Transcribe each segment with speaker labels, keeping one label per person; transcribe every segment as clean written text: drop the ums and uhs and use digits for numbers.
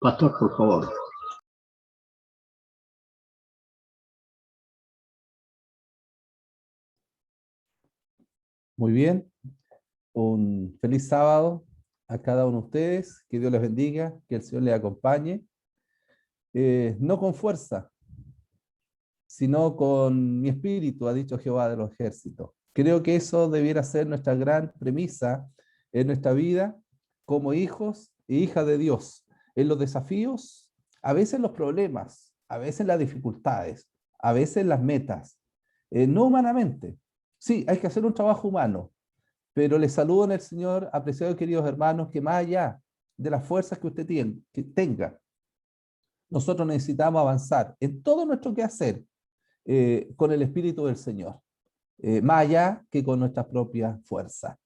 Speaker 1: Pastor, por favor.
Speaker 2: Muy bien, un feliz sábado a cada uno de ustedes, que Dios les bendiga, que el Señor les acompañe, no con fuerza, sino con mi espíritu, ha dicho Jehová de los ejércitos. Creo que eso debiera ser nuestra gran premisa en nuestra vida como hijos e hijas de Dios, en los desafíos, a veces los problemas, a veces las dificultades, a veces las metas, no humanamente. Sí, hay que hacer un trabajo humano, pero les saludo en el Señor, apreciados y queridos hermanos, que más allá de las fuerzas que usted tenga, nosotros necesitamos avanzar en todo nuestro quehacer con el Espíritu del Señor, más allá que con nuestras propias fuerzas.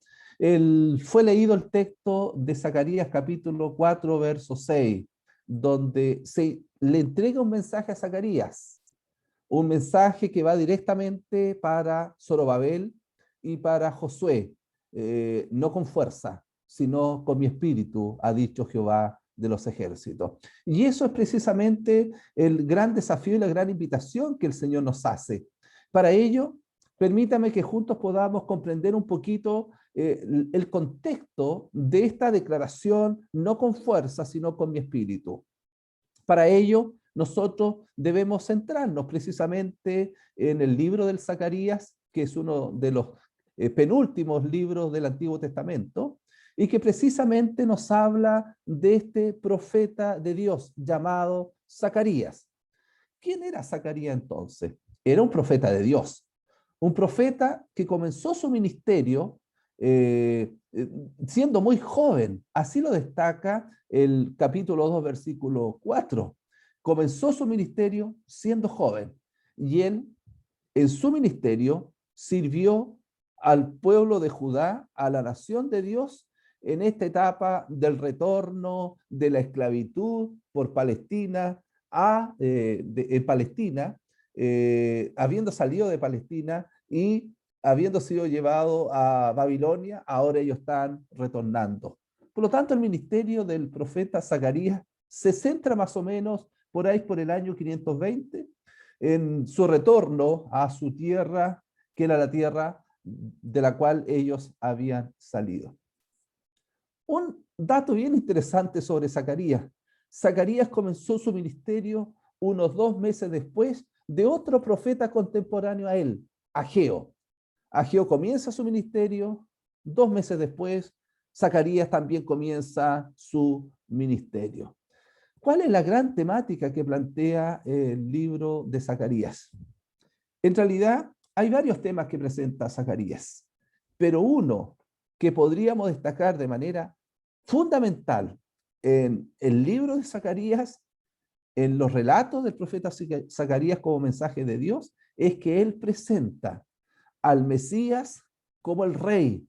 Speaker 2: Fue leído el texto de Zacarías capítulo 4, verso 6, donde se le entrega un mensaje a Zacarías, un mensaje que va directamente para Zorobabel y para Josué, no con fuerza, sino con mi espíritu, ha dicho Jehová de los ejércitos. Y eso es precisamente el gran desafío y la gran invitación que el Señor nos hace. Para ello, permítame que juntos podamos comprender un poquito el contexto de esta declaración, no con fuerza, sino con mi espíritu. Para ello, nosotros debemos centrarnos precisamente en el libro del Zacarías, que es uno de los penúltimos libros del Antiguo Testamento, y que precisamente nos habla de este profeta de Dios llamado Zacarías. ¿Quién era Zacarías entonces? Era un profeta de Dios, un profeta que comenzó su ministerio siendo muy joven. Así lo destaca el capítulo 2, versículo 4. Comenzó su ministerio siendo joven y él en su ministerio sirvió al pueblo de Judá, a la nación de Dios, en esta etapa del retorno de la esclavitud por Palestina en Palestina, habiendo salido de Palestina y habiendo sido llevado a Babilonia, ahora ellos están retornando. Por lo tanto, el ministerio del profeta Zacarías se centra más o menos por ahí por el año 520 en su retorno a su tierra, que era la tierra de la cual ellos habían salido. Un dato bien interesante sobre Zacarías. Zacarías comenzó su ministerio unos 2 meses después de otro profeta contemporáneo a él, Ageo. Ageo comienza su ministerio, 2 meses después, Zacarías también comienza su ministerio. ¿Cuál es la gran temática que plantea el libro de Zacarías? En realidad, hay varios temas que presenta Zacarías, pero uno que podríamos destacar de manera fundamental en el libro de Zacarías, en los relatos del profeta Zacarías como mensaje de Dios, es que él presenta al Mesías como el rey,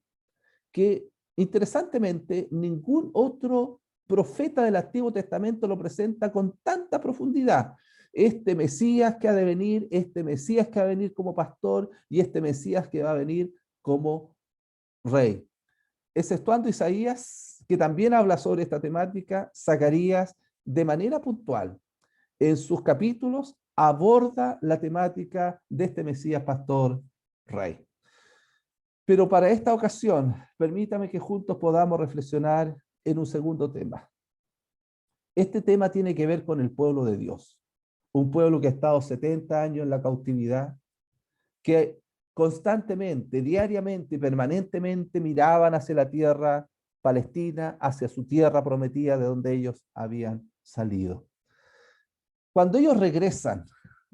Speaker 2: que interesantemente ningún otro profeta del Antiguo Testamento lo presenta con tanta profundidad. Este Mesías que ha de venir, este Mesías que va a venir como pastor y este Mesías que va a venir como rey. Exceptuando Isaías, que también habla sobre esta temática, Zacarías de manera puntual en sus capítulos aborda la temática de este Mesías pastor rey. Pero para esta ocasión, permítame que juntos podamos reflexionar en un segundo tema. Este tema tiene que ver con el pueblo de Dios, un pueblo que ha estado 70 años en la cautividad, que constantemente, diariamente y permanentemente miraban hacia la tierra palestina, hacia su tierra prometida de donde ellos habían salido. Cuando ellos regresan,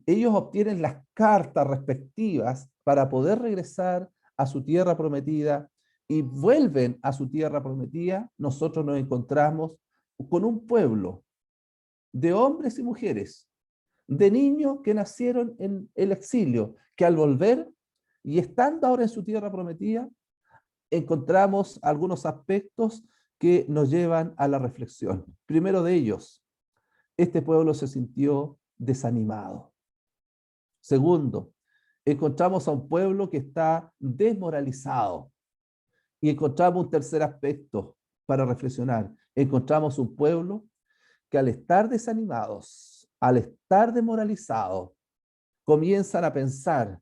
Speaker 2: ellos obtienen las cartas respectivas para poder regresar a su tierra prometida y vuelven a su tierra prometida, nosotros nos encontramos con un pueblo de hombres y mujeres, de niños que nacieron en el exilio, que al volver y estando ahora en su tierra prometida, encontramos algunos aspectos que nos llevan a la reflexión. Primero de ellos, este pueblo se sintió desanimado. Segundo, encontramos a un pueblo que está desmoralizado. Y encontramos un tercer aspecto para reflexionar. Encontramos un pueblo que al estar desanimados, al estar desmoralizados, comienzan a pensar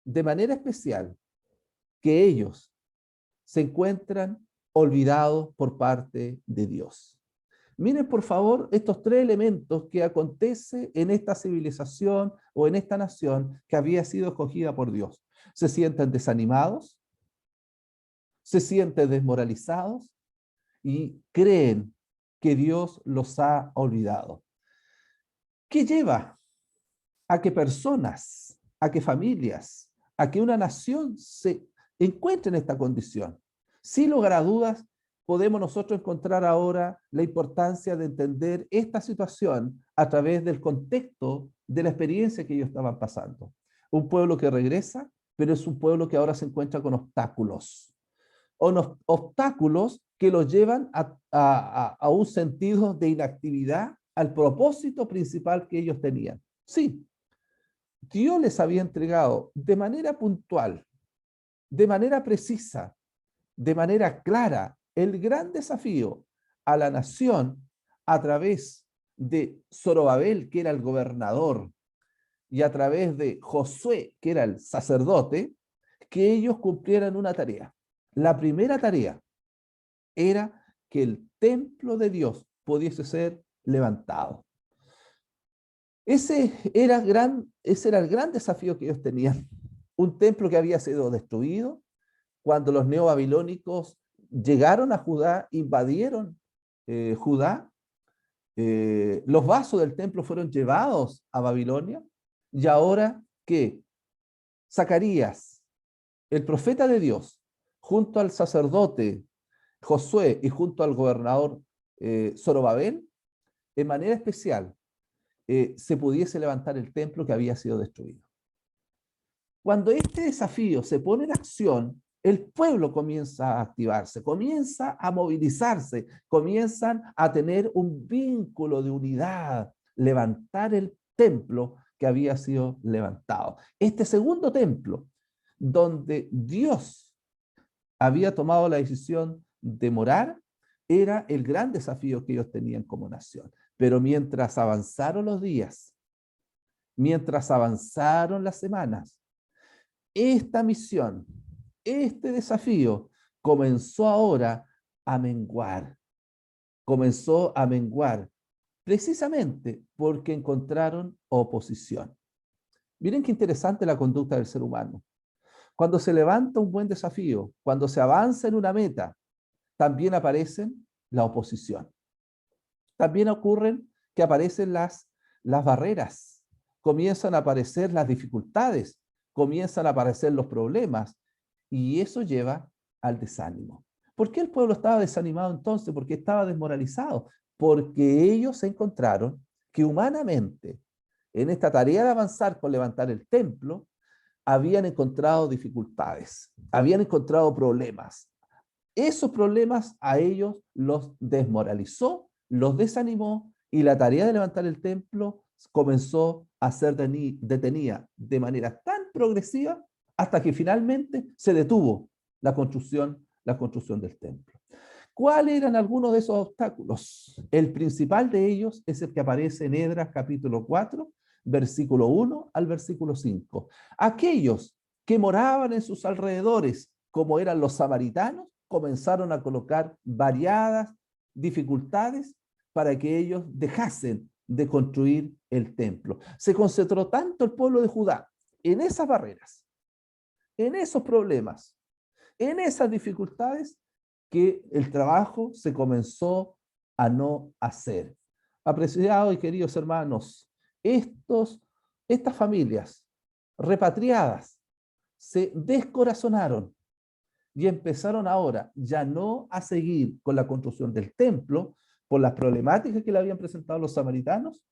Speaker 2: de manera especial que ellos se encuentran olvidados por parte de Dios. Miren, por favor, estos tres elementos que acontece en esta civilización o en esta nación que había sido escogida por Dios. Se sienten desanimados, se sienten desmoralizados y creen que Dios los ha olvidado. ¿Qué lleva a que personas, a que familias, a que una nación se encuentre en esta condición? Sin lugar a dudas, podemos nosotros encontrar ahora la importancia de entender esta situación a través del contexto de la experiencia que ellos estaban pasando. Un pueblo que regresa, pero es un pueblo que ahora se encuentra con obstáculos. Obstáculos que los llevan a un sentido de inactividad al propósito principal que ellos tenían. Sí, Dios les había entregado de manera puntual, de manera precisa, de manera clara, el gran desafío a la nación a través de Zorobabel, que era el gobernador, y a través de Josué, que era el sacerdote, que ellos cumplieran una tarea. La primera tarea era que el templo de Dios pudiese ser levantado. Ese era el gran desafío que ellos tenían. Un templo que había sido destruido cuando los neobabilónicos llegaron a Judá, invadieron Judá. Los vasos del templo fueron llevados a Babilonia. Y ahora que Zacarías, el profeta de Dios, junto al sacerdote Josué y junto al gobernador Zorobabel, de manera especial, se pudiese levantar el templo que había sido destruido. Cuando este desafío se pone en acción, el pueblo comienza a activarse, comienza a movilizarse, comienzan a tener un vínculo de unidad, levantar el templo que había sido levantado. Este segundo templo, donde Dios había tomado la decisión de morar, era el gran desafío que ellos tenían como nación. Pero mientras avanzaron los días, mientras avanzaron las semanas, esta misión, este desafío comenzó ahora a menguar. Comenzó a menguar precisamente porque encontraron oposición. Miren qué interesante la conducta del ser humano. Cuando se levanta un buen desafío, cuando se avanza en una meta, también aparecen la oposición. También ocurren que aparecen las barreras, comienzan a aparecer las dificultades, comienzan a aparecer los problemas, y eso lleva al desánimo. ¿Por qué el pueblo estaba desanimado entonces? Porque estaba desmoralizado, porque ellos se encontraron que humanamente, en esta tarea de avanzar con levantar el templo, habían encontrado dificultades, habían encontrado problemas. Esos problemas a ellos los desmoralizó, los desanimó, y la tarea de levantar el templo comenzó a ser detenida de manera tan progresiva hasta que finalmente se detuvo la construcción del templo. ¿Cuáles eran algunos de esos obstáculos? El principal de ellos es el que aparece en Esdras capítulo 4, versículo 1 al versículo 5. Aquellos que moraban en sus alrededores, como eran los samaritanos, comenzaron a colocar variadas dificultades para que ellos dejasen de construir el templo. Se concentró tanto el pueblo de Judá en esas barreras, en esos problemas, en esas dificultades, que el trabajo se comenzó a no hacer. Apreciados y queridos hermanos, estas familias repatriadas se descorazonaron y empezaron ahora ya no a seguir con la construcción del templo por las problemáticas que le habían presentado los samaritanos,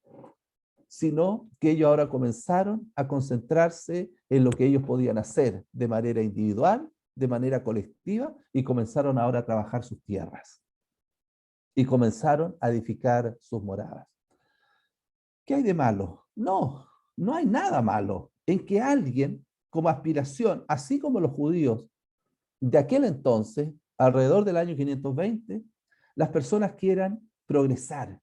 Speaker 2: sino que ellos ahora comenzaron a concentrarse en lo que ellos podían hacer de manera individual, de manera colectiva, y comenzaron ahora a trabajar sus tierras y comenzaron a edificar sus moradas. ¿Qué hay de malo? No, no hay nada malo en que alguien, como aspiración, así como los judíos de aquel entonces, alrededor del año 520, las personas quieran progresar,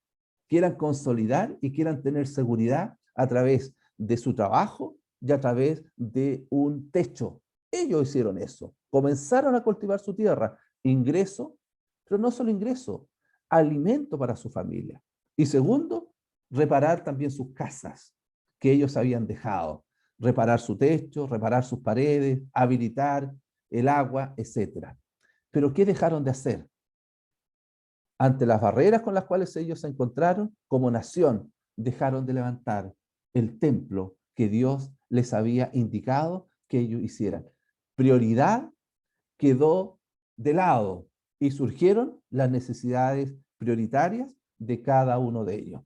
Speaker 2: quieran consolidar y quieran tener seguridad a través de su trabajo y a través de un techo. Ellos hicieron eso, comenzaron a cultivar su tierra, ingreso, pero no solo ingreso, alimento para su familia. Y segundo, reparar también sus casas que ellos habían dejado, reparar su techo, reparar sus paredes, habilitar el agua, etc. Pero ¿qué dejaron de hacer? Ante las barreras con las cuales ellos se encontraron, como nación, dejaron de levantar el templo que Dios les había indicado que ellos hicieran. Prioridad quedó de lado y surgieron las necesidades prioritarias de cada uno de ellos.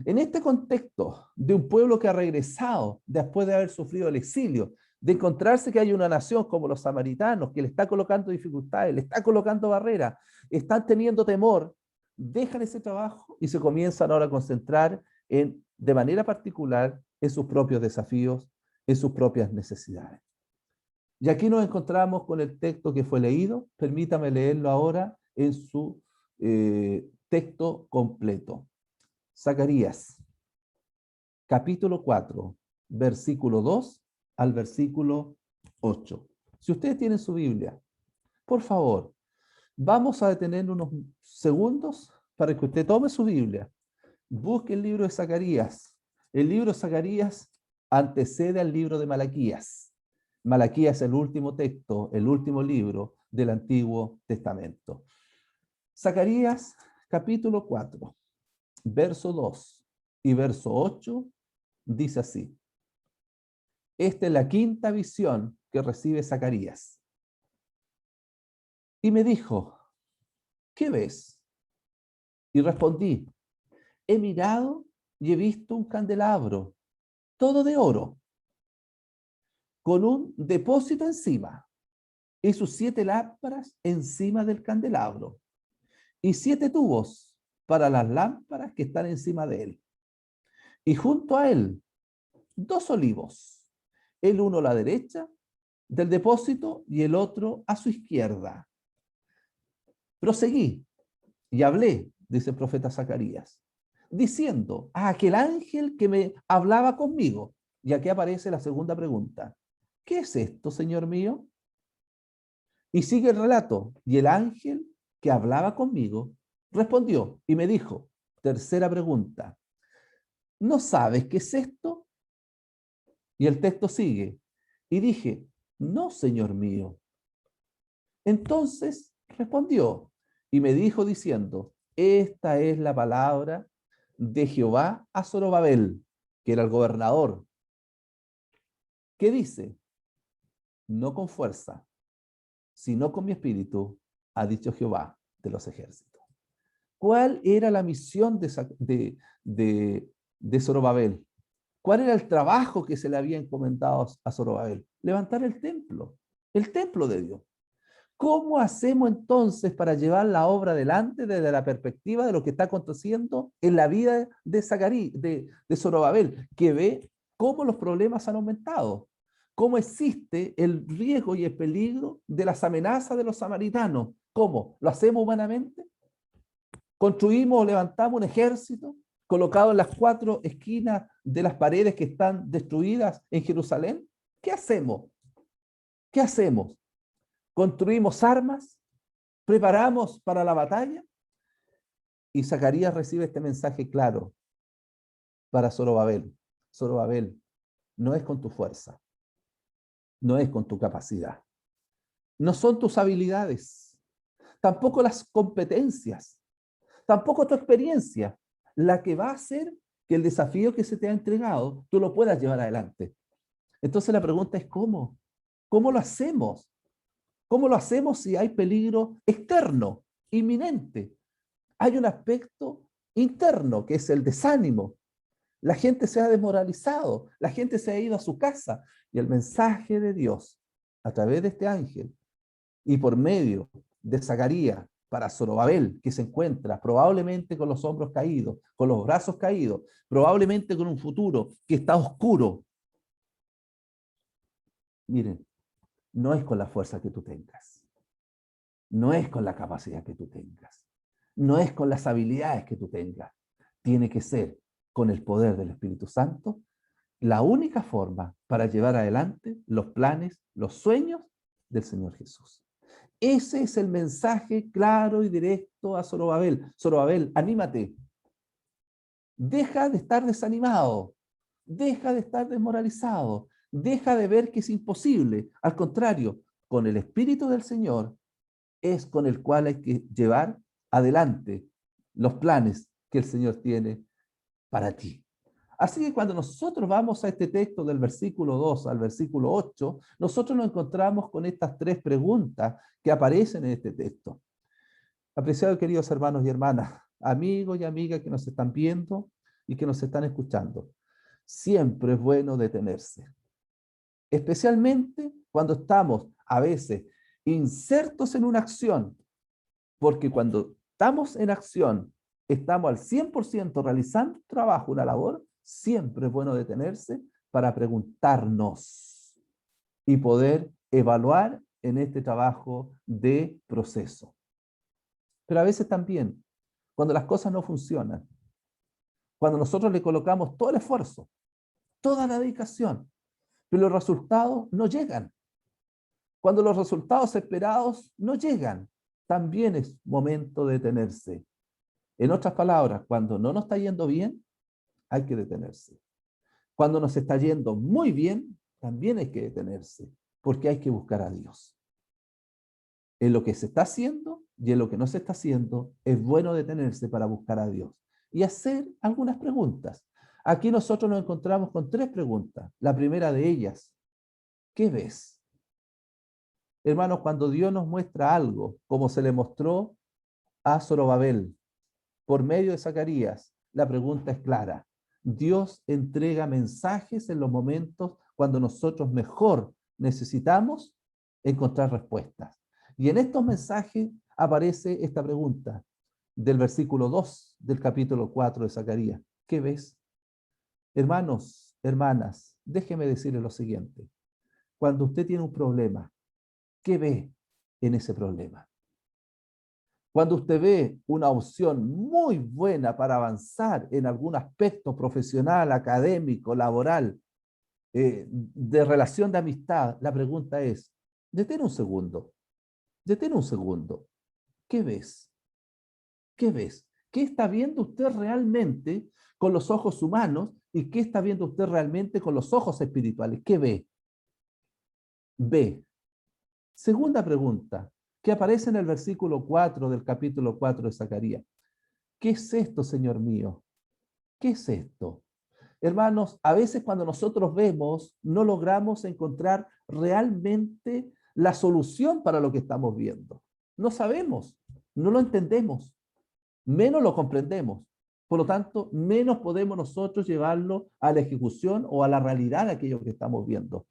Speaker 2: En este contexto de un pueblo que ha regresado después de haber sufrido el exilio, de encontrarse que hay una nación como los samaritanos que le está colocando dificultades, le está colocando barreras, están teniendo temor, dejan ese trabajo y se comienzan ahora a concentrar de manera particular en sus propios desafíos, en sus propias necesidades. Y aquí nos encontramos con el texto que fue leído. Permítame leerlo ahora en su texto completo. Zacarías, capítulo 4, versículo 2 al versículo 8. Si ustedes tienen su Biblia, por favor, vamos a detener unos segundos para que usted tome su Biblia. Busque el libro de Zacarías. El libro de Zacarías antecede al libro de Malaquías. Malaquías es el último texto, el último libro del Antiguo Testamento. Zacarías, capítulo 4, verso 2 y verso 8, dice así. Esta es la quinta visión que recibe Zacarías. Y me dijo, ¿qué ves? Y respondí, he mirado y he visto un candelabro, todo de oro, con un depósito encima, y sus 7 lámparas encima del candelabro, y 7 tubos para las lámparas que están encima de él. Y junto a él, 2 olivos, el uno a la derecha del depósito y el otro a su izquierda. Proseguí y hablé, dice el profeta Zacarías, diciendo a aquel ángel que me hablaba conmigo. Y aquí aparece la segunda pregunta. ¿Qué es esto, Señor mío? Y sigue el relato. Y el ángel que hablaba conmigo respondió y me dijo, tercera pregunta, ¿no sabes qué es esto? Y el texto sigue. Y dije, no, Señor mío. Entonces respondió y me dijo diciendo, esta es la palabra de Jehová a Zorobabel, que era el gobernador, que dice, no con fuerza, sino con mi espíritu, ha dicho Jehová de los ejércitos. ¿Cuál era la misión de Zorobabel? ¿Cuál era el trabajo que se le había encomendado a Zorobabel? Levantar el templo de Dios. ¿Cómo hacemos entonces para llevar la obra adelante desde la perspectiva de lo que está aconteciendo en la vida de Zorobabel, que ve cómo los problemas han aumentado, cómo existe el riesgo y el peligro de las amenazas de los samaritanos? ¿Cómo? ¿Lo hacemos humanamente? ¿Construimos o levantamos un ejército colocado en las 4 esquinas de las paredes que están destruidas en Jerusalén? ¿Qué hacemos? ¿Qué hacemos? ¿Construimos armas? ¿Preparamos para la batalla? Y Zacarías recibe este mensaje claro para Zorobabel. Zorobabel, no es con tu fuerza, no es con tu capacidad, no son tus habilidades, tampoco las competencias, tampoco tu experiencia, la que va a hacer que el desafío que se te ha entregado tú lo puedas llevar adelante. Entonces la pregunta es ¿cómo? ¿Cómo lo hacemos? ¿Cómo lo hacemos si hay peligro externo, inminente? Hay un aspecto interno que es el desánimo. La gente se ha desmoralizado, la gente se ha ido a su casa y el mensaje de Dios a través de este ángel y por medio de Zacarías para Zorobabel, que se encuentra probablemente con los hombros caídos, con los brazos caídos, probablemente con un futuro que está oscuro. Miren, no es con la fuerza que tú tengas, no es con la capacidad que tú tengas, no es con las habilidades que tú tengas, tiene que ser con el poder del Espíritu Santo la única forma para llevar adelante los planes, los sueños del Señor Jesús. Ese es el mensaje claro y directo a Zorobabel. Zorobabel, anímate. Deja de estar desanimado. Deja de estar desmoralizado. Deja de ver que es imposible. Al contrario, con el Espíritu del Señor es con el cual hay que llevar adelante los planes que el Señor tiene para ti. Así que cuando nosotros vamos a este texto del versículo 2 al versículo 8, nosotros nos encontramos con estas tres preguntas que aparecen en este texto. Apreciados queridos hermanos y hermanas, amigos y amigas que nos están viendo y que nos están escuchando, siempre es bueno detenerse, especialmente cuando estamos a veces insertos en una acción, porque cuando estamos en acción, estamos al 100% realizando un trabajo, una labor, siempre es bueno detenerse para preguntarnos y poder evaluar en este trabajo de proceso. Pero a veces también, cuando las cosas no funcionan, cuando nosotros le colocamos todo el esfuerzo, toda la dedicación, pero los resultados no llegan. Cuando los resultados esperados no llegan, también es momento de detenerse. En otras palabras, cuando no nos está yendo bien, hay que detenerse. Cuando nos está yendo muy bien, también hay que detenerse, porque hay que buscar a Dios. En lo que se está haciendo y en lo que no se está haciendo, es bueno detenerse para buscar a Dios y hacer algunas preguntas. Aquí nosotros nos encontramos con tres preguntas. La primera de ellas, ¿qué ves? Hermanos, cuando Dios nos muestra algo, como se le mostró a Zorobabel por medio de Zacarías, la pregunta es clara. Dios entrega mensajes en los momentos cuando nosotros mejor necesitamos encontrar respuestas. Y en estos mensajes aparece esta pregunta del versículo 2 del capítulo 4 de Zacarías. ¿Qué ves? Hermanos, hermanas, déjeme decirles lo siguiente. Cuando usted tiene un problema, ¿qué ve en ese problema? Cuando usted ve una opción muy buena para avanzar en algún aspecto profesional, académico, laboral, de relación de amistad, la pregunta es, detén un segundo, detén un segundo. ¿Qué ves? ¿Qué ves? ¿Qué está viendo usted realmente con los ojos humanos y qué está viendo usted realmente con los ojos espirituales? ¿Qué ve? Ve. Segunda pregunta, que aparece en el versículo 4 del capítulo 4 de Zacarías. ¿Qué es esto, Señor mío? ¿Qué es esto? Hermanos, a veces cuando nosotros vemos, no logramos encontrar realmente la solución para lo que estamos viendo. No sabemos, no lo entendemos, menos lo comprendemos. Por lo tanto, menos podemos nosotros llevarlo a la ejecución o a la realidad de aquello que estamos viendo.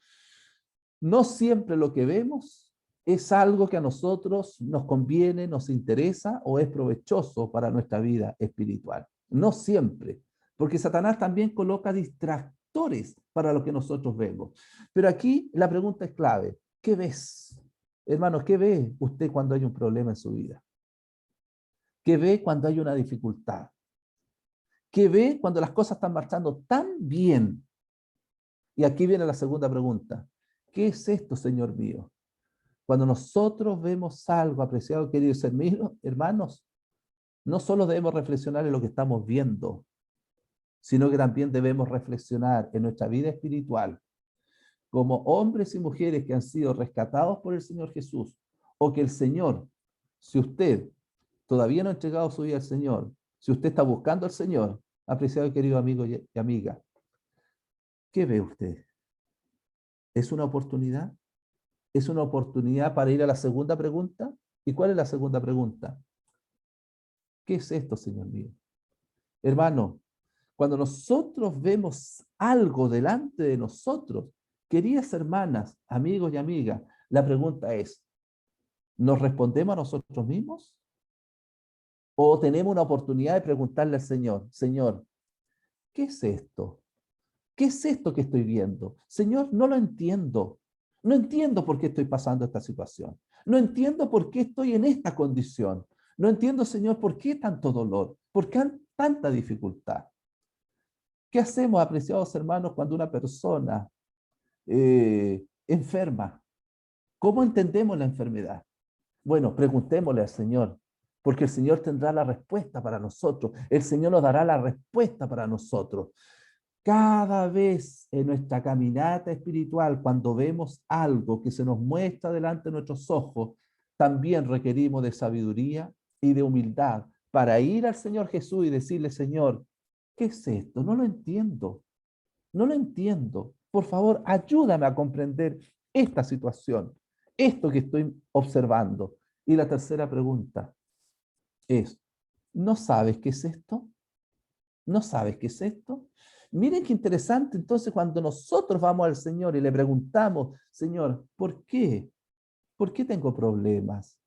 Speaker 2: No siempre lo que vemos es algo que a nosotros nos conviene, nos interesa o es provechoso para nuestra vida espiritual. No siempre, porque Satanás también coloca distractores para lo que nosotros vemos. Pero aquí la pregunta es clave. ¿Qué ves? Hermanos, ¿qué ve usted cuando hay un problema en su vida? ¿Qué ve cuando hay una dificultad? ¿Qué ve cuando las cosas están marchando tan bien? Y aquí viene la segunda pregunta. ¿Qué es esto, Señor mío? Cuando nosotros vemos algo, apreciado, queridos hermanos, no solo debemos reflexionar en lo que estamos viendo, sino que también debemos reflexionar en nuestra vida espiritual, como hombres y mujeres que han sido rescatados por el Señor Jesús, o que el Señor, si usted todavía no ha entregado su vida al Señor, si usted está buscando al Señor, apreciado querido amigo y amiga, ¿qué ve usted? ¿Es una oportunidad? ¿Es una oportunidad para ir a la segunda pregunta? ¿Y cuál es la segunda pregunta? ¿Qué es esto, Señor mío? Hermano, cuando nosotros vemos algo delante de nosotros, queridas hermanas, amigos y amigas, la pregunta es, ¿nos respondemos a nosotros mismos? ¿O tenemos una oportunidad de preguntarle al Señor, Señor, ¿qué es esto? ¿Qué es esto que estoy viendo? Señor, no lo entiendo. No entiendo por qué estoy pasando esta situación. No entiendo por qué estoy en esta condición. No entiendo, Señor, por qué tanto dolor, por qué tanta dificultad. ¿Qué hacemos, apreciados hermanos, cuando una persona enferma? ¿Cómo entendemos la enfermedad? Bueno, preguntémosle al Señor, porque el Señor tendrá la respuesta para nosotros. El Señor nos dará la respuesta para nosotros. Cada vez en nuestra caminata espiritual, cuando vemos algo que se nos muestra delante de nuestros ojos, también requerimos de sabiduría y de humildad para ir al Señor Jesús y decirle, Señor, ¿qué es esto? No lo entiendo. No lo entiendo. Por favor, ayúdame a comprender esta situación, esto que estoy observando. Y la tercera pregunta es, ¿no sabes qué es esto? ¿No sabes qué es esto? Miren qué interesante entonces cuando nosotros vamos al Señor y le preguntamos, Señor, ¿por qué? ¿Por qué tengo problemas?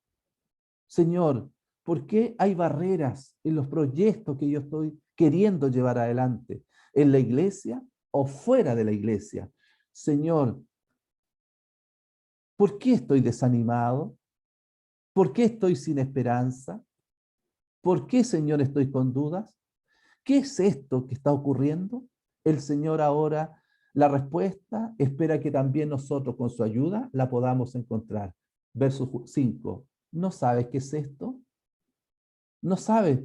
Speaker 2: Señor, ¿por qué hay barreras en los proyectos que yo estoy queriendo llevar adelante? ¿En la iglesia o fuera de la iglesia? Señor, ¿por qué estoy desanimado? ¿Por qué estoy sin esperanza? ¿Por qué, Señor, estoy con dudas? ¿Qué es esto que está ocurriendo? El Señor ahora, la respuesta, espera que también nosotros con su ayuda la podamos encontrar. Verso 5. ¿No sabes qué es esto? ¿No sabes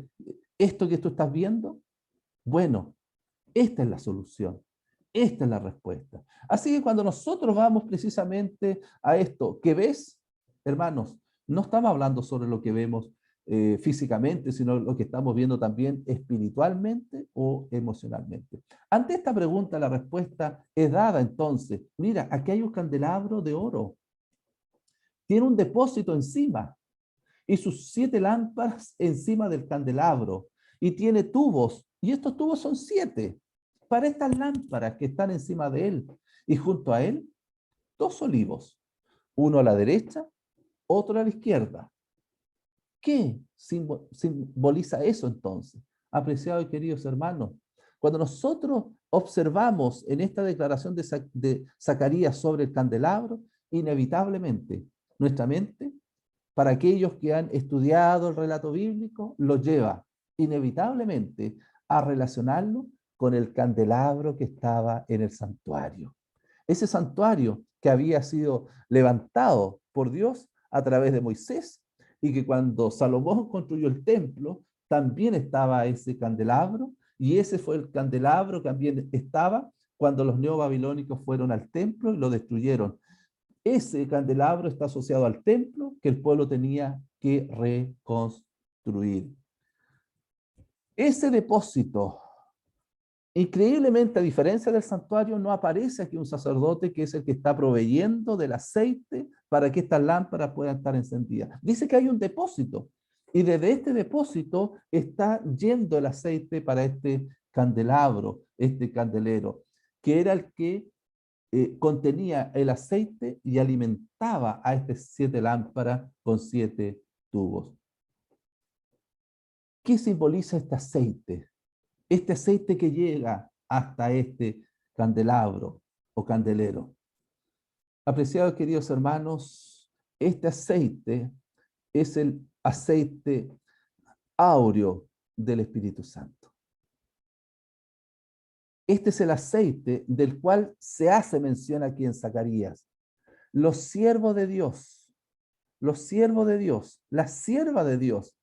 Speaker 2: esto que tú estás viendo? Bueno, esta es la solución. Esta es la respuesta. Así que cuando nosotros vamos precisamente a esto, ¿qué ves? Hermanos, no estamos hablando sobre lo que vemos físicamente, sino lo que estamos viendo también espiritualmente o emocionalmente. Ante esta pregunta, la respuesta es dada entonces. Mira, aquí hay un candelabro de oro. Tiene un depósito encima y sus 7 lámparas encima del candelabro y tiene tubos y estos tubos son 7 para estas lámparas que están encima de él y junto a él 2 olivos, uno a la derecha, otro a la izquierda. ¿Qué simboliza eso entonces? Apreciados y queridos hermanos, cuando nosotros observamos en esta declaración de Zacarías sobre el candelabro, inevitablemente nuestra mente, para aquellos que han estudiado el relato bíblico, lo lleva inevitablemente a relacionarlo con el candelabro que estaba en el santuario. Ese santuario que había sido levantado por Dios a través de Moisés y que cuando Salomón construyó el templo, también estaba ese candelabro y ese fue el candelabro que también estaba cuando los neobabilónicos fueron al templo y lo destruyeron. Ese candelabro está asociado al templo que el pueblo tenía que reconstruir. Ese depósito, increíblemente, a diferencia del santuario, no aparece aquí un sacerdote que es el que está proveyendo del aceite para que estas lámparas puedan estar encendidas. Dice que hay un depósito y desde este depósito está yendo el aceite para este candelabro, este candelero, que era el que contenía el aceite y alimentaba a estas 7 lámparas con 7 tubos. ¿Qué simboliza este aceite? Este aceite que llega hasta este candelabro o candelero. Apreciados queridos hermanos, este aceite es el aceite áureo del Espíritu Santo. Este es el aceite del cual se hace mención aquí en Zacarías. Los siervos de Dios, los siervos de Dios, la sierva de Dios,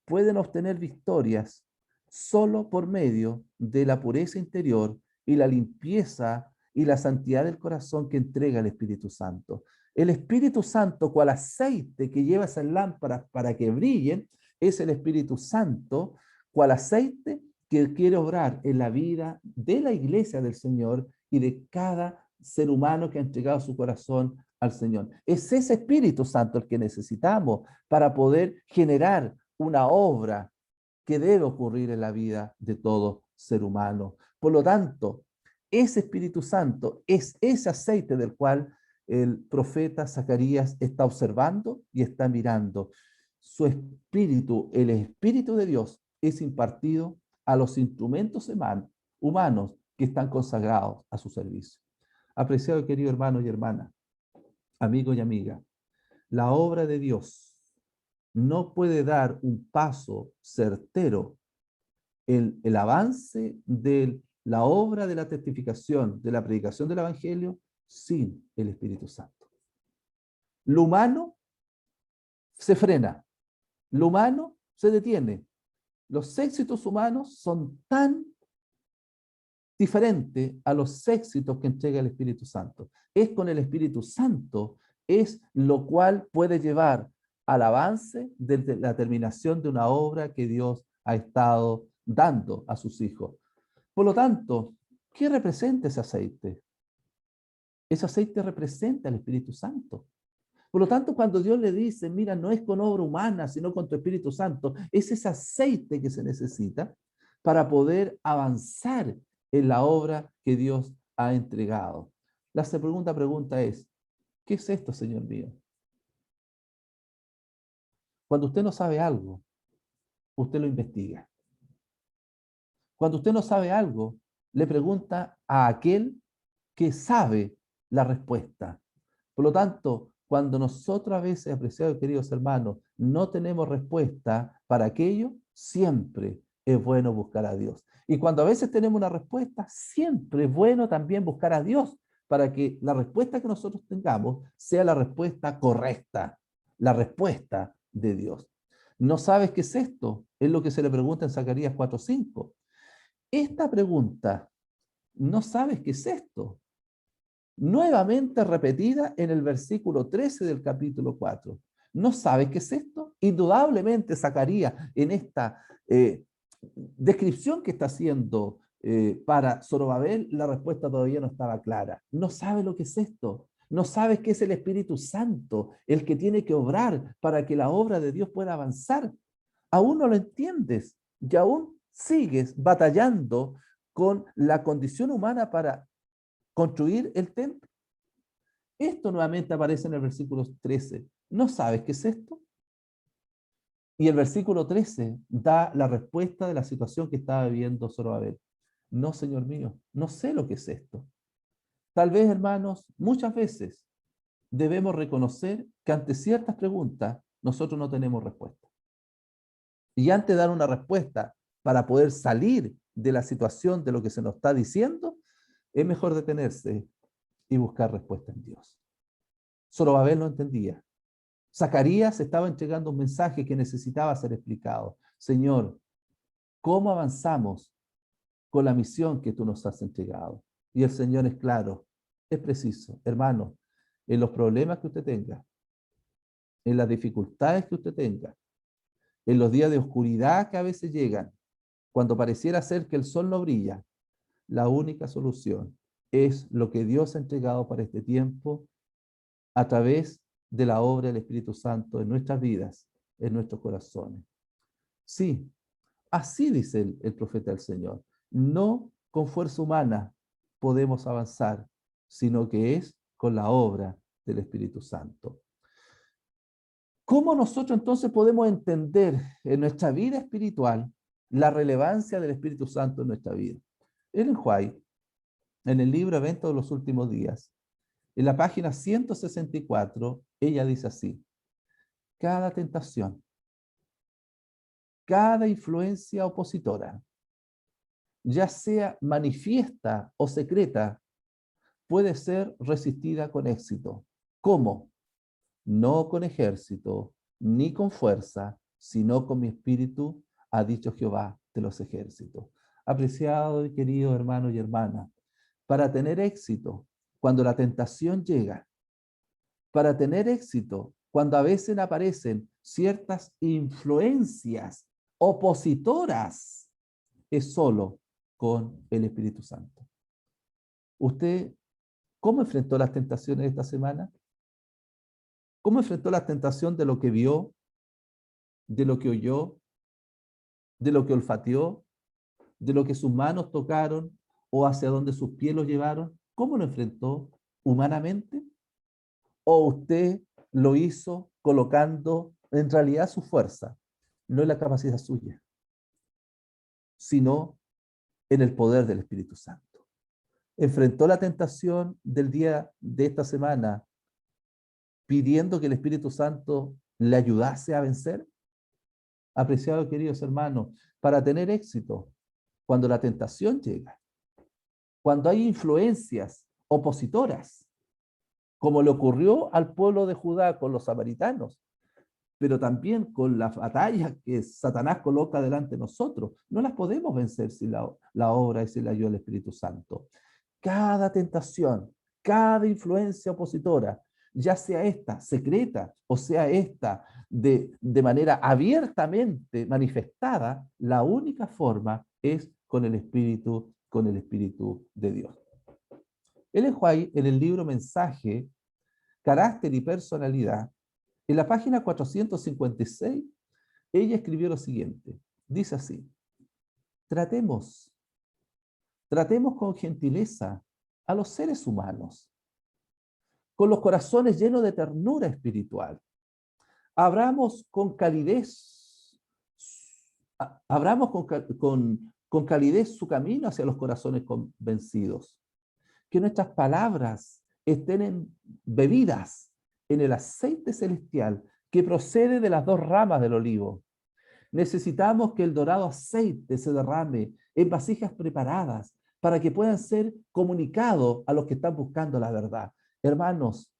Speaker 2: pueden obtener victorias solo por medio de la pureza interior y la limpieza y la santidad del corazón que entrega el Espíritu Santo. El Espíritu Santo, cual aceite que lleva esas lámparas para que brillen, es el Espíritu Santo, cual aceite que quiere obrar en la vida de la iglesia del Señor y de cada ser humano que ha entregado su corazón al Señor. Es ese Espíritu Santo el que necesitamos para poder generar una obra que debe ocurrir en la vida de todo ser humano. Por lo tanto, ese Espíritu Santo es ese aceite del cual el profeta Zacarías está observando y está mirando. Su espíritu, el Espíritu de Dios, es impartido a los instrumentos humanos que están consagrados a su servicio. Apreciado y querido hermano y hermana, amigo y amiga, la obra de Dios no puede dar un paso certero el avance de la obra de la testificación, de la predicación del Evangelio, sin el Espíritu Santo. Lo humano se frena, lo humano se detiene. Los éxitos humanos son tan diferentes a los éxitos que entrega el Espíritu Santo. Es con el Espíritu Santo, es lo cual puede llevar al avance de la terminación de una obra que Dios ha estado dando a sus hijos. Por lo tanto, ¿qué representa ese aceite? Ese aceite representa al Espíritu Santo. Por lo tanto, cuando Dios le dice, mira, no es con obra humana, sino con tu Espíritu Santo, es ese aceite que se necesita para poder avanzar en la obra que Dios ha entregado. La segunda pregunta es, ¿qué es esto, Señor mío? Cuando usted no sabe algo, usted lo investiga. Cuando usted no sabe algo, le pregunta a aquel que sabe la respuesta. Por lo tanto, cuando nosotros a veces, apreciados y queridos hermanos, no tenemos respuesta para aquello, siempre es bueno buscar a Dios. Y cuando a veces tenemos una respuesta, siempre es bueno también buscar a Dios para que la respuesta que nosotros tengamos sea la respuesta correcta, la respuesta de Dios. ¿No sabes qué es esto? Es lo que se le pregunta en Zacarías 4:5. Esta pregunta, ¿no sabes qué es esto? Nuevamente repetida en el versículo 13 del capítulo 4. ¿No sabes qué es esto? Indudablemente Zacarías en esta descripción que está haciendo para Zorobabel, la respuesta todavía no estaba clara. No sabe lo que es esto. No sabes que es el Espíritu Santo el que tiene que obrar para que la obra de Dios pueda avanzar. Aún no lo entiendes y aún sigues batallando con la condición humana para construir el templo. Esto nuevamente aparece en el versículo 13. ¿No sabes qué es esto? Y el versículo 13 da la respuesta de la situación que estaba viviendo Zorobabel. No, Señor mío, no sé lo que es esto. Tal vez, hermanos, muchas veces debemos reconocer que ante ciertas preguntas nosotros no tenemos respuesta. Y antes de dar una respuesta para poder salir de la situación de lo que se nos está diciendo, es mejor detenerse y buscar respuesta en Dios. Zorobabel no entendía. Zacarías estaba entregando un mensaje que necesitaba ser explicado. Señor, ¿cómo avanzamos con la misión que tú nos has entregado? Y el Señor es claro, es preciso. Hermano, en los problemas que usted tenga, en las dificultades que usted tenga, en los días de oscuridad que a veces llegan, cuando pareciera ser que el sol no brilla, la única solución es lo que Dios ha entregado para este tiempo a través de la obra del Espíritu Santo en nuestras vidas, en nuestros corazones. Sí, así dice el profeta del Señor. No con fuerza humana podemos avanzar, sino que es con la obra del Espíritu Santo. ¿Cómo nosotros entonces podemos entender en nuestra vida espiritual la relevancia del Espíritu Santo en nuestra vida? Ellen White, en el libro Eventos de los Últimos Días, en la página 164, ella dice así: cada tentación, cada influencia opositora, ya sea manifiesta o secreta, puede ser resistida con éxito. ¿Cómo? No con ejército, ni con fuerza, sino con mi espíritu, ha dicho Jehová de los ejércitos. Apreciado y querido hermano y hermana, para tener éxito, cuando la tentación llega, para tener éxito, cuando a veces aparecen ciertas influencias opositoras, es solo con el Espíritu Santo. ¿Usted cómo enfrentó las tentaciones de esta semana? ¿Cómo enfrentó la tentación de lo que vio, de lo que oyó, de lo que olfateó, de lo que sus manos tocaron o hacia donde sus pies los llevaron? ¿Cómo lo enfrentó humanamente? ¿O usted lo hizo colocando en realidad su fuerza, no en la capacidad suya, sino en el poder del Espíritu Santo? Enfrentó la tentación del día de esta semana pidiendo que el Espíritu Santo le ayudase a vencer. Apreciados queridos hermanos, para tener éxito cuando la tentación llega, cuando hay influencias opositoras, como le ocurrió al pueblo de Judá con los samaritanos, pero también con las batallas que Satanás coloca delante de nosotros. No las podemos vencer sin la obra y sin la ayuda del Espíritu Santo. Cada tentación, cada influencia opositora, ya sea esta secreta o sea esta de manera abiertamente manifestada, la única forma es con el Espíritu de Dios. Ellen White, en el libro Mensaje, Carácter y Personalidad, en la página 456, ella escribió lo siguiente. Dice así: tratemos con gentileza a los seres humanos, con los corazones llenos de ternura espiritual. Abramos con calidez, con calidez su camino hacia los corazones convencidos. Que nuestras palabras estén bebidas en el aceite celestial que procede de las dos ramas del olivo. Necesitamos que el dorado aceite se derrame en vasijas preparadas para que puedan ser comunicados a los que están buscando la verdad. Hermanos,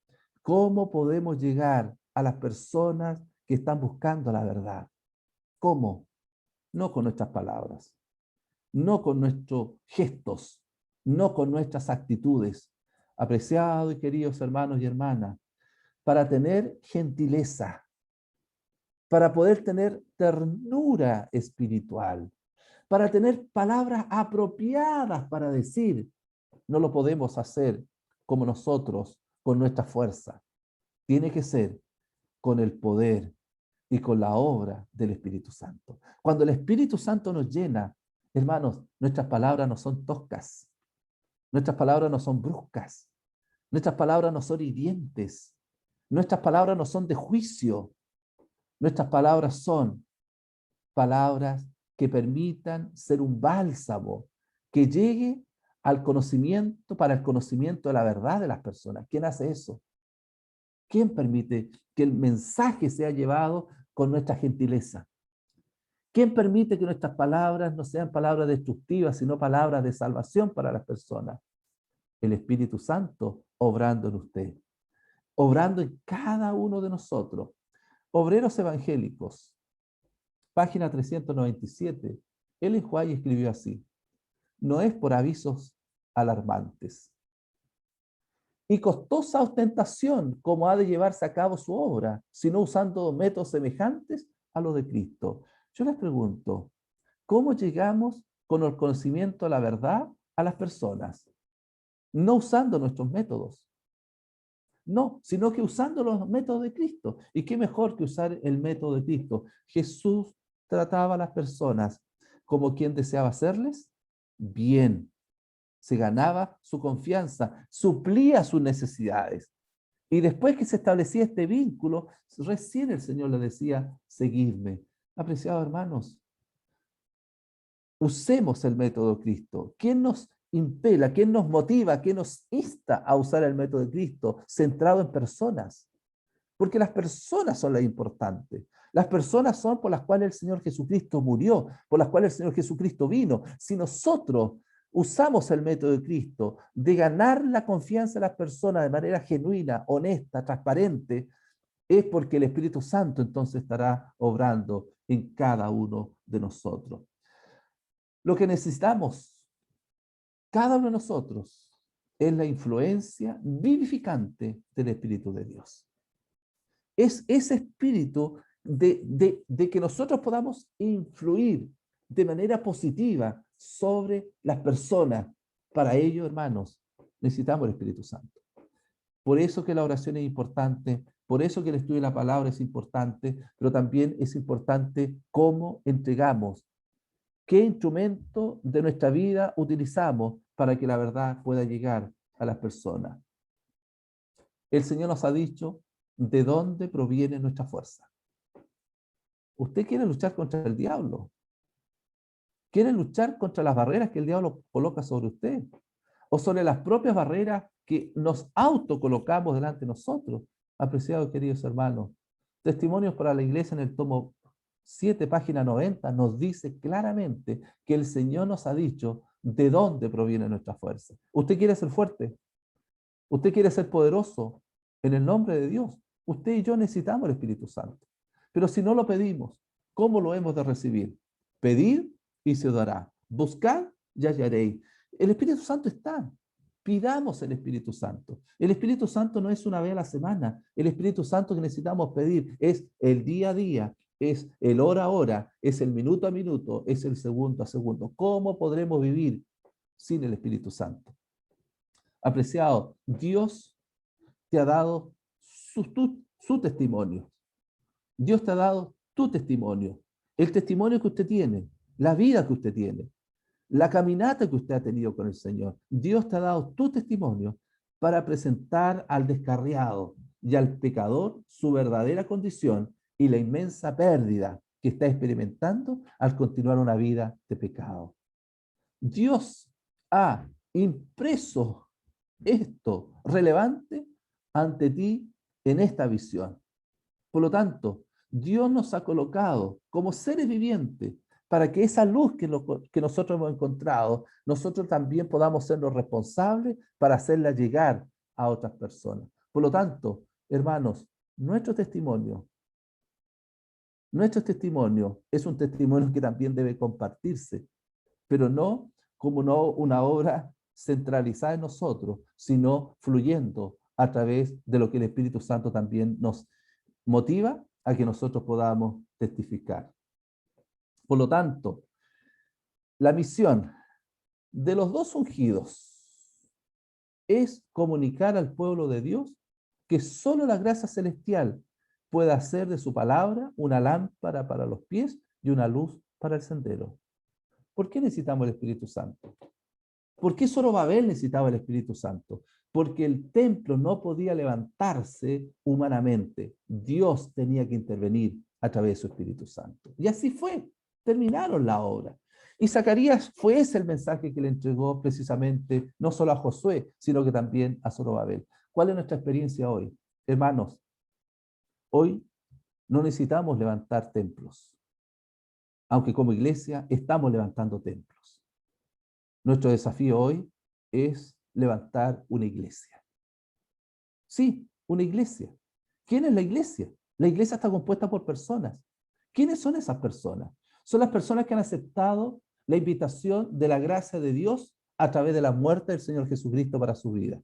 Speaker 2: ¿cómo podemos llegar a las personas que están buscando la verdad? ¿Cómo? No con nuestras palabras, no con nuestros gestos, no con nuestras actitudes. Apreciados y queridos hermanos y hermanas, para tener gentileza, para poder tener ternura espiritual, para tener palabras apropiadas para decir, no lo podemos hacer como nosotros, con nuestra fuerza. Tiene que ser con el poder y con la obra del Espíritu Santo. Cuando el Espíritu Santo nos llena, hermanos, nuestras palabras no son toscas, nuestras palabras no son bruscas, nuestras palabras no son hirientes, nuestras palabras no son de juicio, nuestras palabras son palabras que permitan ser un bálsamo que llegue al conocimiento, para el conocimiento de la verdad de las personas. ¿Quién hace eso? ¿Quién permite que el mensaje sea llevado con nuestra gentileza? ¿Quién permite que nuestras palabras no sean palabras destructivas, sino palabras de salvación para las personas? El Espíritu Santo obrando en usted, obrando en cada uno de nosotros. Obreros Evangélicos, página 397, Ellen White escribió así: no es por avisos alarmantes y costosa ostentación como ha de llevarse a cabo su obra, sino usando métodos semejantes a los de Cristo. Yo les pregunto, ¿cómo llegamos con el conocimiento de la verdad a las personas? No usando nuestros métodos, no, sino que usando los métodos de Cristo. ¿Y qué mejor que usar el método de Cristo? Jesús trataba a las personas como quien deseaba hacerles bien. Se ganaba su confianza, suplía sus necesidades. Y después que se establecía este vínculo, recién el Señor le decía, seguidme. Apreciados hermanos, usemos el método de Cristo. ¿Quién nos impela, quién nos motiva, quién nos insta a usar el método de Cristo centrado en personas? Porque las personas son las importantes. Las personas son por las cuales el Señor Jesucristo murió, por las cuales el Señor Jesucristo vino. Si nosotros usamos el método de Cristo de ganar la confianza de las personas de manera genuina, honesta, transparente, es porque el Espíritu Santo entonces estará obrando en cada uno de nosotros. Lo que necesitamos, cada uno de nosotros, es la influencia vivificante del Espíritu de Dios. Es ese espíritu de que nosotros podamos influir de manera positiva sobre las personas. Para ello, hermanos, necesitamos el Espíritu Santo. Por eso que la oración es importante, por eso que el estudio de la palabra es importante, pero también es importante cómo entregamos, qué instrumento de nuestra vida utilizamos para que la verdad pueda llegar a las personas. El Señor nos ha dicho de dónde proviene nuestra fuerza. Usted quiere luchar contra el diablo, quiere luchar contra las barreras que el diablo coloca sobre usted, o sobre las propias barreras que nos autocolocamos delante de nosotros. Apreciados queridos hermanos, Testimonios para la Iglesia, en el tomo 7, página 90, nos dice claramente que el Señor nos ha dicho de dónde proviene nuestra fuerza. ¿Usted quiere ser fuerte? ¿Usted quiere ser poderoso? En el nombre de Dios. Usted y yo necesitamos el Espíritu Santo. Pero si no lo pedimos, ¿cómo lo hemos de recibir? Pedid y se os dará. Buscad y hallaréis. El Espíritu Santo está. Pidamos el Espíritu Santo. El Espíritu Santo no es una vez a la semana. El Espíritu Santo que necesitamos pedir es el día a día, es el hora a hora, es el minuto a minuto, es el segundo a segundo. ¿Cómo podremos vivir sin el Espíritu Santo? Apreciado, Dios te ha dado su testimonio. Dios te ha dado tu testimonio. El testimonio que usted tiene, la vida que usted tiene, la caminata que usted ha tenido con el Señor. Dios te ha dado tu testimonio para presentar al descarriado y al pecador su verdadera condición y la inmensa pérdida que está experimentando al continuar una vida de pecado. Dios ha impreso esto relevante ante ti en esta visión. Por lo tanto, Dios nos ha colocado como seres vivientes para que esa luz que nosotros hemos encontrado, nosotros también podamos ser los responsables para hacerla llegar a otras personas. Por lo tanto, hermanos, nuestro testimonio es un testimonio que también debe compartirse, pero no como una obra centralizada en nosotros, sino fluyendo a través de lo que el Espíritu Santo también nos motiva a que nosotros podamos testificar. Por lo tanto, la misión de los dos ungidos es comunicar al pueblo de Dios que solo la gracia celestial puede hacer de su palabra una lámpara para los pies y una luz para el sendero. ¿Por qué necesitamos el Espíritu Santo? ¿Por qué Zorobabel necesitaba el Espíritu Santo? Porque el templo no podía levantarse humanamente. Dios tenía que intervenir a través de su Espíritu Santo. Y así fue. Terminaron la obra. Y Zacarías fue ese el mensaje que le entregó precisamente no solo a Josué, sino que también a Zorobabel. ¿Cuál es nuestra experiencia hoy? Hermanos, hoy no necesitamos levantar templos, aunque como iglesia estamos levantando templos. Nuestro desafío hoy es levantar una iglesia. Sí, una iglesia. ¿Quién es la iglesia? La iglesia está compuesta por personas. ¿Quiénes son esas personas? Son las personas que han aceptado la invitación de la gracia de Dios a través de la muerte del Señor Jesucristo para su vida.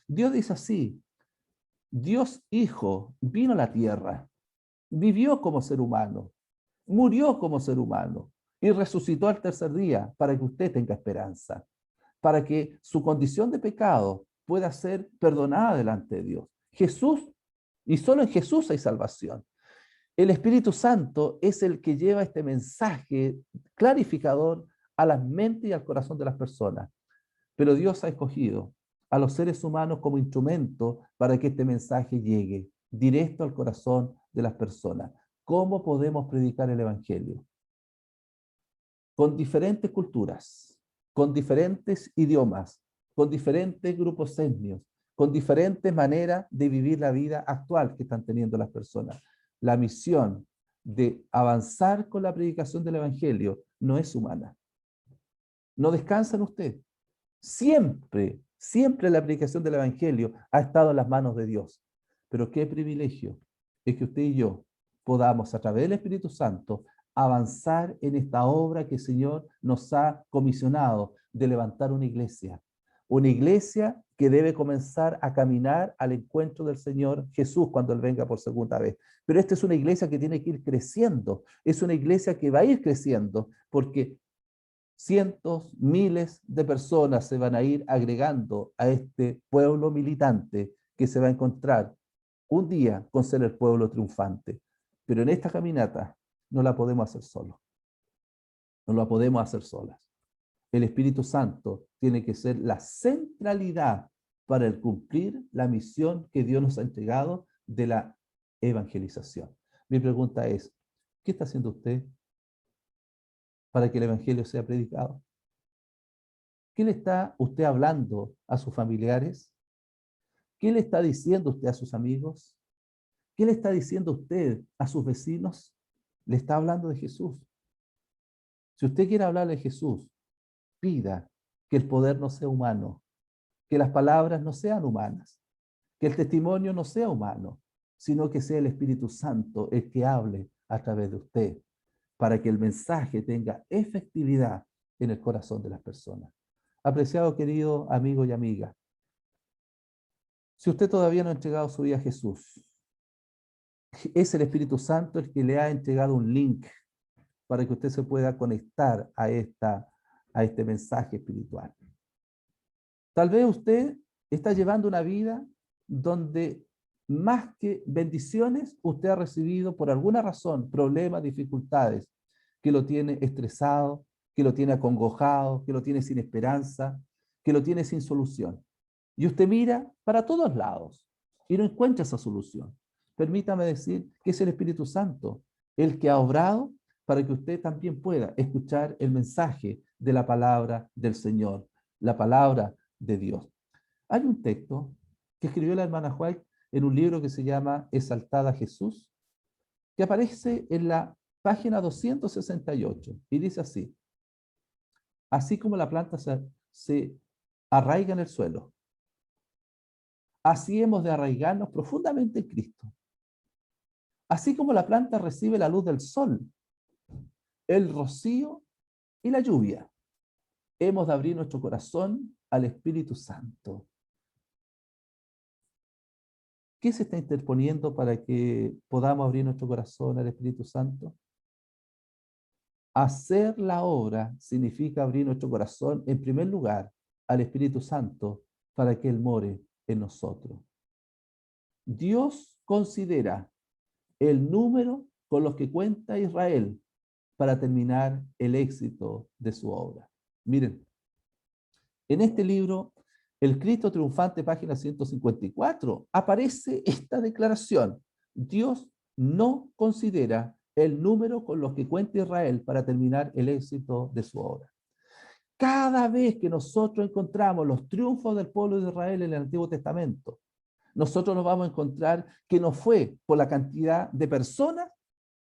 Speaker 2: Dios dice así: Dios Hijo vino a la tierra, vivió como ser humano, murió como ser humano y resucitó al tercer día para que usted tenga esperanza, para que su condición de pecado pueda ser perdonada delante de Dios. Jesús, y solo en Jesús hay salvación. El Espíritu Santo es el que lleva este mensaje clarificador a las mentes y al corazón de las personas. Pero Dios ha escogido a los seres humanos como instrumento para que este mensaje llegue directo al corazón de las personas. ¿Cómo podemos predicar el Evangelio? Con diferentes culturas, con diferentes idiomas, con diferentes grupos étnicos, con diferentes maneras de vivir la vida actual que están teniendo las personas. La misión de avanzar con la predicación del Evangelio no es humana. No descansa en usted. Siempre la predicación del Evangelio ha estado en las manos de Dios. Pero qué privilegio es que usted y yo podamos, a través del Espíritu Santo, avanzar en esta obra que el Señor nos ha comisionado de levantar una iglesia que debe comenzar a caminar al encuentro del Señor Jesús cuando Él venga por segunda vez. Pero esta es una iglesia que tiene que ir creciendo, es una iglesia que va a ir creciendo, porque cientos, miles de personas se van a ir agregando a este pueblo militante que se va a encontrar un día con ser el pueblo triunfante. Pero en esta caminata no la podemos hacer solos. No la podemos hacer solas. El Espíritu Santo tiene que ser la centralidad para el cumplir la misión que Dios nos ha entregado de la evangelización. Mi pregunta es, ¿qué está haciendo usted para que el Evangelio sea predicado? ¿Qué le está usted hablando a sus familiares? ¿Qué le está diciendo usted a sus amigos? ¿Qué le está diciendo usted a sus vecinos? le está hablando de Jesús. Si usted quiere hablar de Jesús, pida que el poder no sea humano, que las palabras no sean humanas, que el testimonio no sea humano, sino que sea el Espíritu Santo el que hable a través de usted, para que el mensaje tenga efectividad en el corazón de las personas. Apreciado querido amigo y amiga, si usted todavía no ha entregado su vida a Jesús, es el Espíritu Santo el que le ha entregado un link para que usted se pueda conectar a este mensaje espiritual. Tal vez usted está llevando una vida donde más que bendiciones, usted ha recibido por alguna razón problemas, dificultades, que lo tiene estresado, que lo tiene acongojado, que lo tiene sin esperanza, que lo tiene sin solución. Y usted mira para todos lados y no encuentra esa solución. Permítame decir que es el Espíritu Santo el que ha obrado para que usted también pueda escuchar el mensaje de la palabra del Señor, la palabra de Dios. Hay un texto que escribió la hermana White en un libro que se llama Exaltada Jesús, que aparece en la página 268 y dice así: así como la planta se arraiga en el suelo, así hemos de arraigarnos profundamente en Cristo. Así como la planta recibe la luz del sol, el rocío y la lluvia, hemos de abrir nuestro corazón al Espíritu Santo. ¿Qué se está interponiendo para que podamos abrir nuestro corazón al Espíritu Santo? Hacer la obra significa abrir nuestro corazón, en primer lugar, al Espíritu Santo para que Él more en nosotros. Dios considera el número con los que cuenta Israel para terminar el éxito de su obra. Miren, en este libro, El Cristo Triunfante, página 154, aparece esta declaración: Dios no considera el número con los que cuenta Israel para terminar el éxito de su obra. Cada vez que nosotros encontramos los triunfos del pueblo de Israel en el Antiguo Testamento, nosotros nos vamos a encontrar que no fue por la cantidad de personas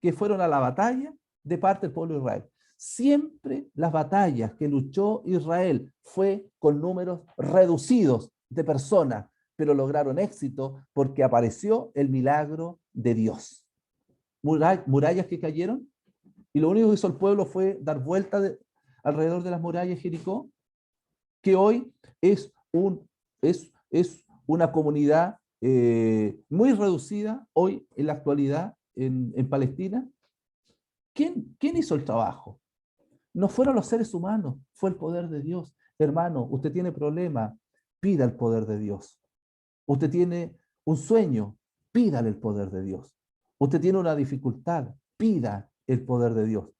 Speaker 2: que fueron a la batalla de parte del pueblo de Israel. Siempre las batallas que luchó Israel fue con números reducidos de personas, pero lograron éxito porque apareció el milagro de Dios. Murallas que cayeron, y lo único que hizo el pueblo fue dar vuelta alrededor de las murallas de Jericó, que hoy es una comunidad muy reducida hoy en la actualidad en Palestina. ¿Quién hizo el trabajo? No fueron los seres humanos, fue el poder de Dios. Hermano, usted tiene problema, pida el poder de Dios. Usted tiene un sueño, pídale el poder de Dios. Usted tiene una dificultad, pida el poder de Dios.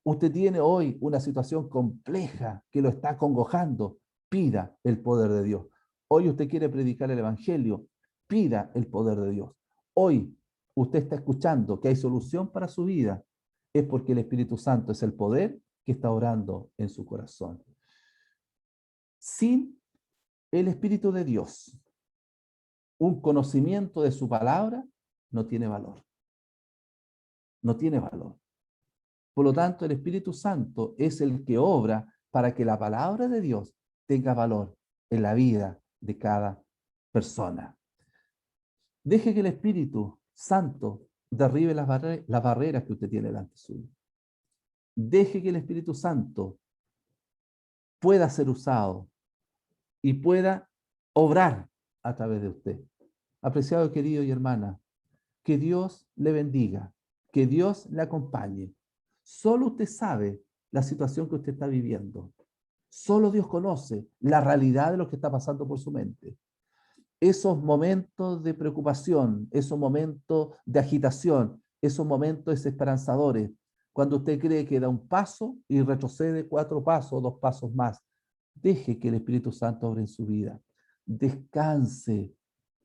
Speaker 2: Usted tiene hoy una situación compleja que lo está acongojando, pida el poder de Dios. Hoy usted quiere predicar el Evangelio, pida el poder de Dios. Hoy usted está escuchando que hay solución para su vida, es porque el Espíritu Santo es el poder que está orando en su corazón. Sin el Espíritu de Dios, un conocimiento de su palabra no tiene valor. No tiene valor. Por lo tanto, el Espíritu Santo es el que obra para que la palabra de Dios tenga valor en la vida de cada persona. Deje que el Espíritu Santo derribe las barreras que usted tiene delante suyo. Deje que el Espíritu Santo pueda ser usado y pueda obrar a través de usted. Apreciado querido y hermana, que Dios le bendiga, que Dios le acompañe. Solo usted sabe la situación que usted está viviendo. Solo Dios conoce la realidad de lo que está pasando por su mente. Esos momentos de preocupación, esos momentos de agitación, esos momentos desesperanzadores, cuando usted cree que da un paso y retrocede 4 pasos, 2 pasos más, deje que el Espíritu Santo obre en su vida. Descanse,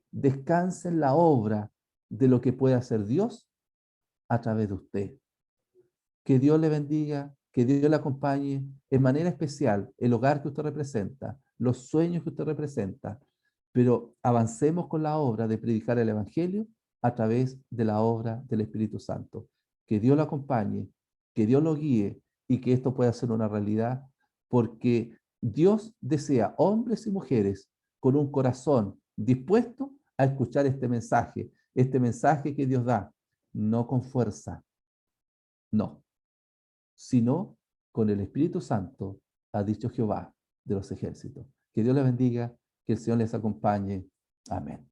Speaker 2: descanse en la obra de lo que puede hacer Dios a través de usted. Que Dios le bendiga, que Dios le acompañe en manera especial el hogar que usted representa, los sueños que usted representa, pero avancemos con la obra de predicar el Evangelio a través de la obra del Espíritu Santo. que Dios lo acompañe, que Dios lo guíe y que esto pueda ser una realidad, porque Dios desea hombres y mujeres con un corazón dispuesto a escuchar este mensaje que Dios da, no con fuerza, no, sino con el Espíritu Santo, ha dicho Jehová de los ejércitos. Que Dios les bendiga, que el Señor les acompañe. Amén.